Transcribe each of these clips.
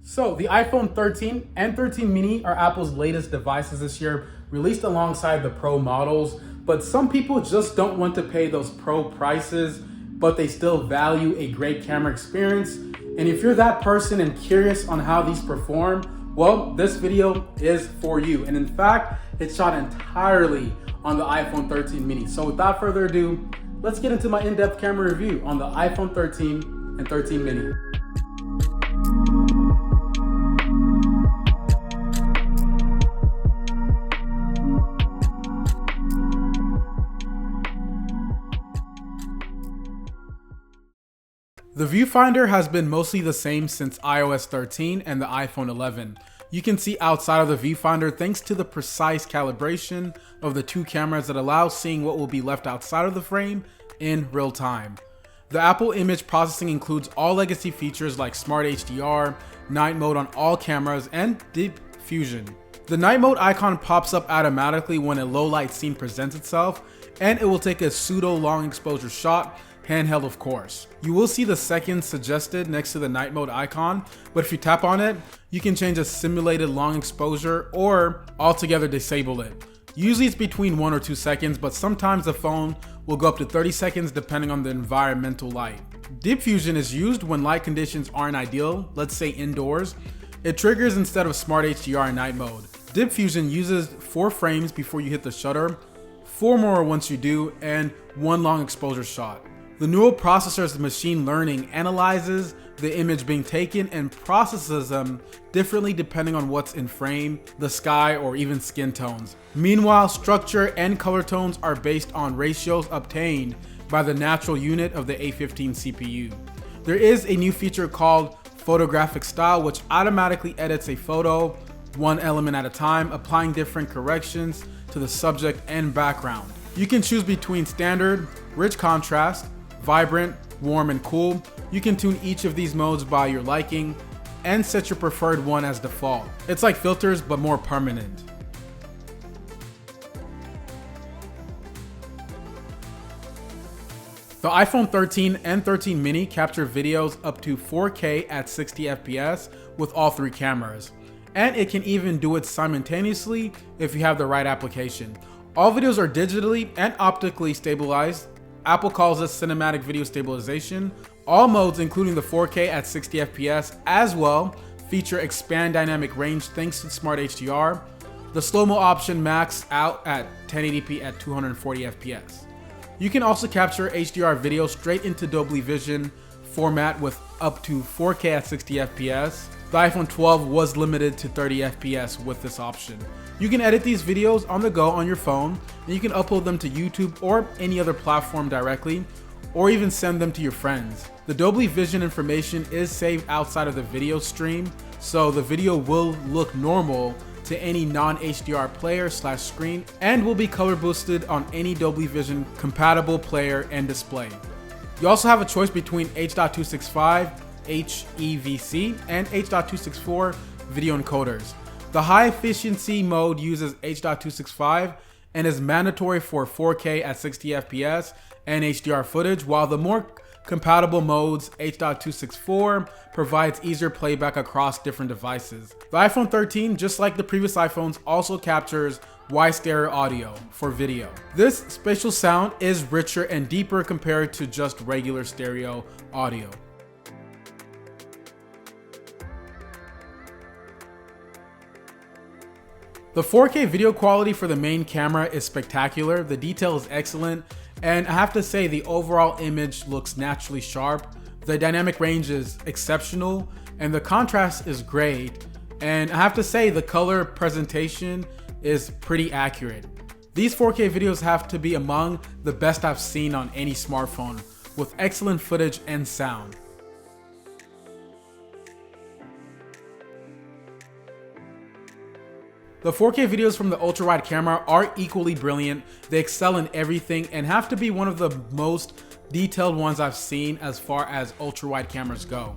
So the iPhone 13 and 13 mini are Apple's latest devices this year, released alongside the Pro models, but some people just don't want to pay those Pro prices, but they still value a great camera experience. And if you're that person and curious on how these perform, well, this video is for you. And in fact, it's shot entirely on the iPhone 13 mini. So without further ado, let's get into my in-depth camera review on the iPhone 13 and 13 mini. The viewfinder has been mostly the same since iOS 13 and the iPhone 11. You can see outside of the viewfinder thanks to the precise calibration of the two cameras that allows seeing what will be left outside of the frame in real time. The Apple image processing includes all legacy features like Smart HDR, night mode on all cameras, and Deep Fusion. The night mode icon pops up automatically when a low light scene presents itself, and it will take a pseudo long exposure shot, handheld of course. You will see the seconds suggested next to the night mode icon, but if you tap on it, you can change a simulated long exposure or altogether disable it. Usually it's between 1 or 2 seconds, but sometimes the phone will go up to 30 seconds depending on the environmental light. Deep Fusion is used when light conditions aren't ideal, let's say indoors. It triggers instead of Smart HDR in night mode. Deep Fusion uses 4 frames before you hit the shutter, 4 more once you do, and 1 long exposure shot. The neural processor's machine learning analyzes the image being taken and processes them differently depending on what's in frame, the sky, or even skin tones. Meanwhile, structure and color tones are based on ratios obtained by the natural unit of the A15 CPU. There is a new feature called photographic style, which automatically edits a photo one element at a time, applying different corrections to the subject and background. You can choose between standard, rich contrast, vibrant, warm, and cool. You can tune each of these modes by your liking and set your preferred one as default. It's like filters, but more permanent. The iPhone 13 and 13 mini capture videos up to 4K at 60 FPS with all 3 cameras. And it can even do it simultaneously if you have the right application. All videos are digitally and optically stabilized. Apple calls this cinematic video stabilization. All modes, including the 4K at 60 FPS as well, feature expand dynamic range thanks to Smart HDR. The slow-mo option maxes out at 1080p at 240 FPS. You can also capture HDR video straight into Dolby Vision format with up to 4K at 60 FPS. The iPhone 12 was limited to 30 FPS with this option. You can edit these videos on the go on your phone, and you can upload them to YouTube or any other platform directly, or even send them to your friends. The Dolby Vision information is saved outside of the video stream, so the video will look normal to any non-HDR player/screen and will be color boosted on any Dolby Vision compatible player and display. You also have a choice between H.265, HEVC, and H.264 video encoders. The high efficiency mode uses H.265 and is mandatory for 4K at 60 FPS and HDR footage, while the more compatible modes, H.264, provides easier playback across different devices. The iPhone 13, just like the previous iPhones, also captures wide stereo audio for video. This spatial sound is richer and deeper compared to just regular stereo audio. The 4K video quality for the main camera is spectacular, the detail is excellent, and I have to say the overall image looks naturally sharp. The dynamic range is exceptional, and the contrast is great, and I have to say the color presentation is pretty accurate. These 4K videos have to be among the best I've seen on any smartphone, with excellent footage and sound. The 4K videos from the ultra-wide camera are equally brilliant. They excel in everything and have to be one of the most detailed ones I've seen as far as ultra-wide cameras go.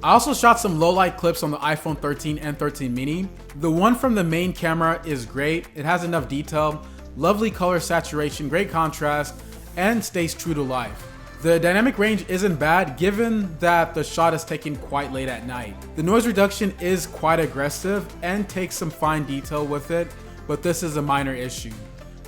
I also shot some low-light clips on the iPhone 13 and 13 mini. The one from the main camera is great. It has enough detail, lovely color saturation, great contrast, and stays true to life. The dynamic range isn't bad given that the shot is taken quite late at night. The noise reduction is quite aggressive and takes some fine detail with it, but this is a minor issue.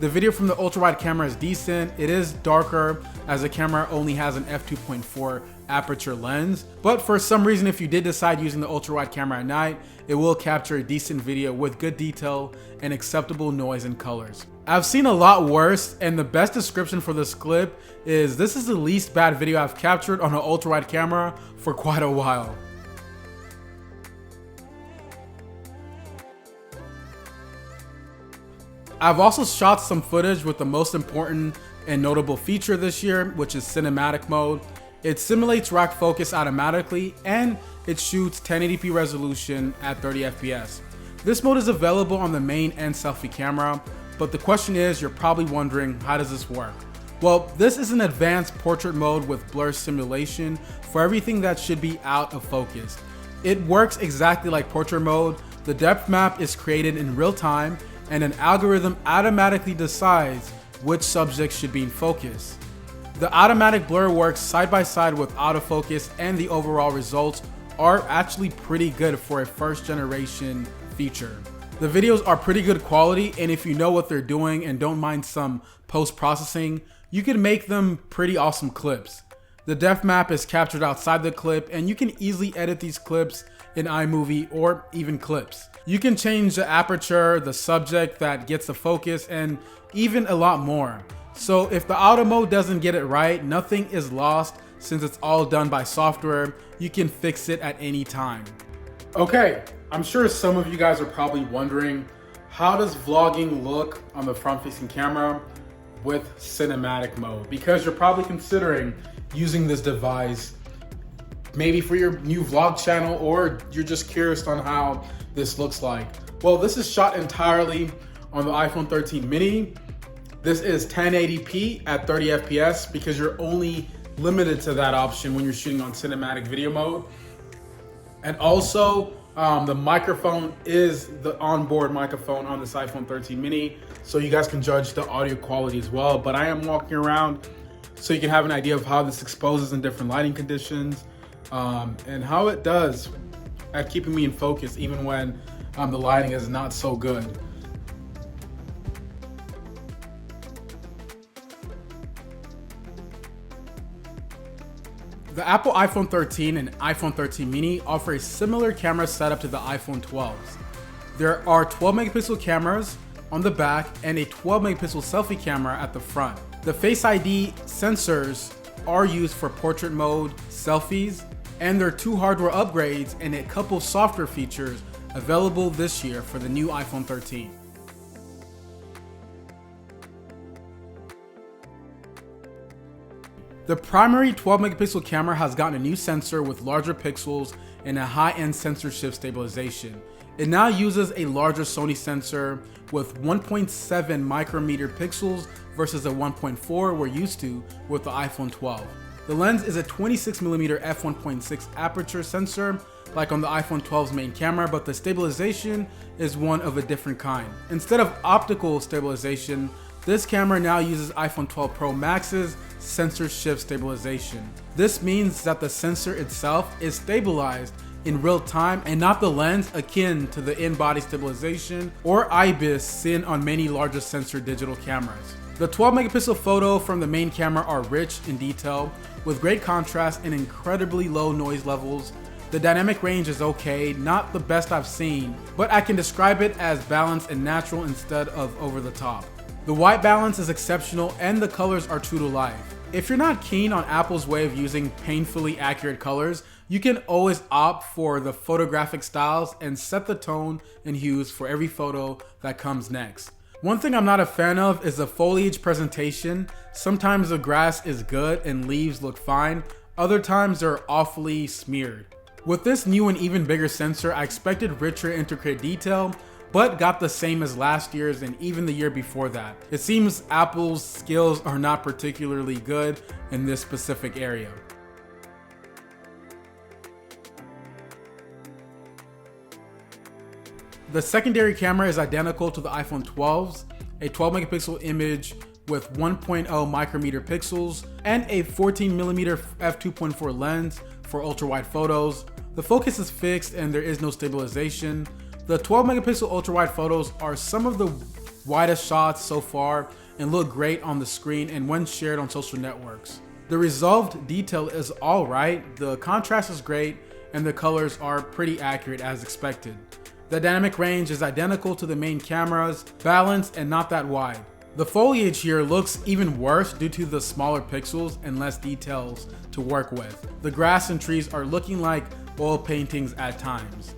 The video from the ultra-wide camera is decent. It is darker as the camera only has an f2.4 aperture lens, but for some reason if you did decide using the ultra-wide camera at night, it will capture a decent video with good detail and acceptable noise and colors. I've seen a lot worse, and the best description for this clip is this is the least bad video I've captured on an ultra-wide camera for quite a while. I've also shot some footage with the most important and notable feature this year, which is cinematic mode. It simulates rack focus automatically and it shoots 1080p resolution at 30 FPS. This mode is available on the main and selfie camera, but the question is, you're probably wondering, how does this work? Well, this is an advanced portrait mode with blur simulation for everything that should be out of focus. It works exactly like portrait mode. The depth map is created in real time and an algorithm automatically decides which subjects should be in focus. The automatic blur works side by side with autofocus, and the overall results are actually pretty good for a first generation feature. The videos are pretty good quality, and if you know what they're doing and don't mind some post-processing, you can make them pretty awesome clips. The depth map is captured outside the clip, and you can easily edit these clips in iMovie or even Clips. You can change the aperture, the subject that gets the focus, and even a lot more. So if the auto mode doesn't get it right, nothing is lost since it's all done by software. You can fix it at any time. Okay, I'm sure some of you guys are probably wondering, how does vlogging look on the front-facing camera with cinematic mode? Because you're probably considering using this device maybe for your new vlog channel, or you're just curious on how this looks like. Well, this is shot entirely on the iPhone 13 mini. This is 1080p at 30 FPS because you're only limited to that option when you're shooting on cinematic video mode. And also, the microphone is the onboard microphone on this iPhone 13 mini, so you guys can judge the audio quality as well. But I am walking around so you can have an idea of how this exposes in different lighting conditions, and how it does at keeping me in focus even when the lighting is not so good. The Apple iPhone 13 and iPhone 13 mini offer a similar camera setup to the iPhone 12s. There are 12 megapixel cameras on the back and a 12 megapixel selfie camera at the front. The Face ID sensors are used for portrait mode, selfies, and there are 2 hardware upgrades and a couple software features available this year for the new iPhone 13. The primary 12 megapixel camera has gotten a new sensor with larger pixels and a high-end sensor shift stabilization. It now uses a larger Sony sensor with 1.7 micrometer pixels versus a 1.4 we're used to with the iPhone 12. The lens is a 26mm f1.6 aperture sensor like on the iPhone 12's main camera, but the stabilization is one of a different kind. Instead of optical stabilization, this camera now uses iPhone 12 Pro Max's sensor shift stabilization. This means that the sensor itself is stabilized in real time and not the lens, akin to the in-body stabilization or IBIS seen on many larger sensor digital cameras. The 12 megapixel photo from the main camera are rich in detail with great contrast and incredibly low noise levels. The dynamic range is okay, not the best I've seen, but I can describe it as balanced and natural instead of over the top. The white balance is exceptional and the colors are true to life. If you're not keen on Apple's way of using painfully accurate colors, you can always opt for the photographic styles and set the tone and hues for every photo that comes next. One thing I'm not a fan of is the foliage presentation. Sometimes the grass is good and leaves look fine, other times they're awfully smeared. With this new and even bigger sensor, I expected richer intricate detail, but got the same as last year's and even the year before that. It seems Apple's skills are not particularly good in this specific area. The secondary camera is identical to the iPhone 12's, a 12 megapixel image with 1.0 micrometer pixels and a 14mm f2.4 lens for ultra-wide photos. The focus is fixed and there is no stabilization. The 12 megapixel ultra-wide photos are some of the widest shots so far and look great on the screen and when shared on social networks. The resolved detail is alright, the contrast is great, and the colors are pretty accurate as expected. The dynamic range is identical to the main cameras, balanced and not that wide. The foliage here looks even worse due to the smaller pixels and less details to work with. The grass and trees are looking like oil paintings at times.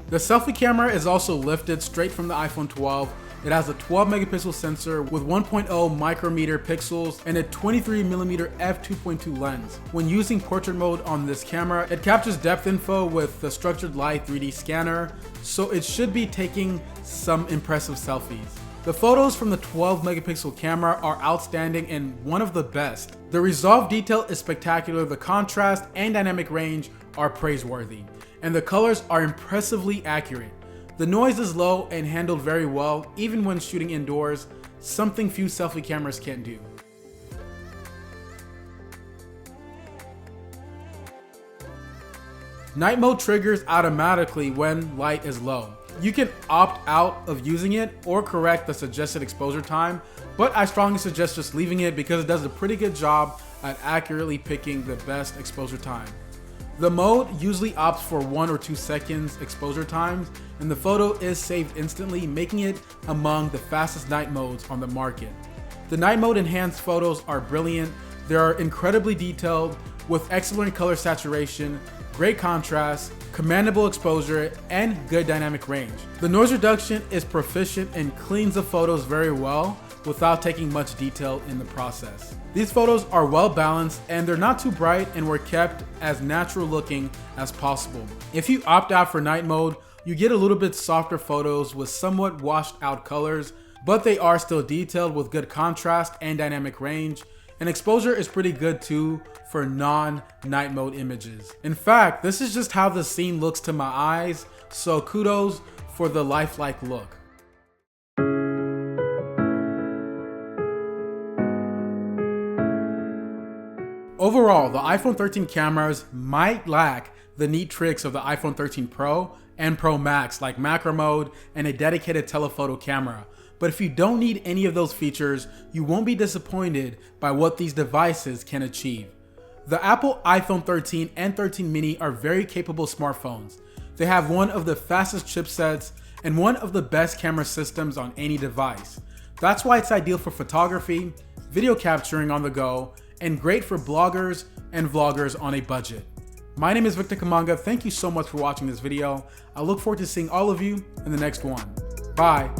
The selfie camera is also lifted straight from the iPhone 12. It has a 12 megapixel sensor with 1.0 micrometer pixels and a 23mm f2.2 lens. When using portrait mode on this camera, it captures depth info with the structured light 3D scanner, so it should be taking some impressive selfies. The photos from the 12 megapixel camera are outstanding and one of the best. The resolved detail is spectacular, the contrast and dynamic range are praiseworthy, and the colors are impressively accurate. The noise is low and handled very well, even when shooting indoors, something few selfie cameras can't do. Night mode triggers automatically when light is low. You can opt out of using it or correct the suggested exposure time, but I strongly suggest just leaving it because it does a pretty good job at accurately picking the best exposure time. The mode usually opts for 1 or 2 seconds exposure times, and the photo is saved instantly, making it among the fastest night modes on the market. The night mode enhanced photos are brilliant. They are incredibly detailed with excellent color saturation, great contrast, commandable exposure, and good dynamic range. The noise reduction is proficient and cleans the photos very well without taking much detail in the process. These photos are well balanced and they're not too bright and were kept as natural looking as possible. If you opt out for night mode, you get a little bit softer photos with somewhat washed out colors, but they are still detailed with good contrast and dynamic range, and exposure is pretty good too for non-night mode images. In fact, this is just how the scene looks to my eyes, so kudos for the lifelike look. Overall, the iPhone 13 cameras might lack the neat tricks of the iPhone 13 Pro and Pro Max like macro mode and a dedicated telephoto camera. But if you don't need any of those features, you won't be disappointed by what these devices can achieve. The Apple iPhone 13 and 13 mini are very capable smartphones. They have one of the fastest chipsets and one of the best camera systems on any device. That's why it's ideal for photography, video capturing on the go, and great for bloggers and vloggers on a budget. My name is Victor Kamanga. Thank you so much for watching this video. I look forward to seeing all of you in the next one. Bye.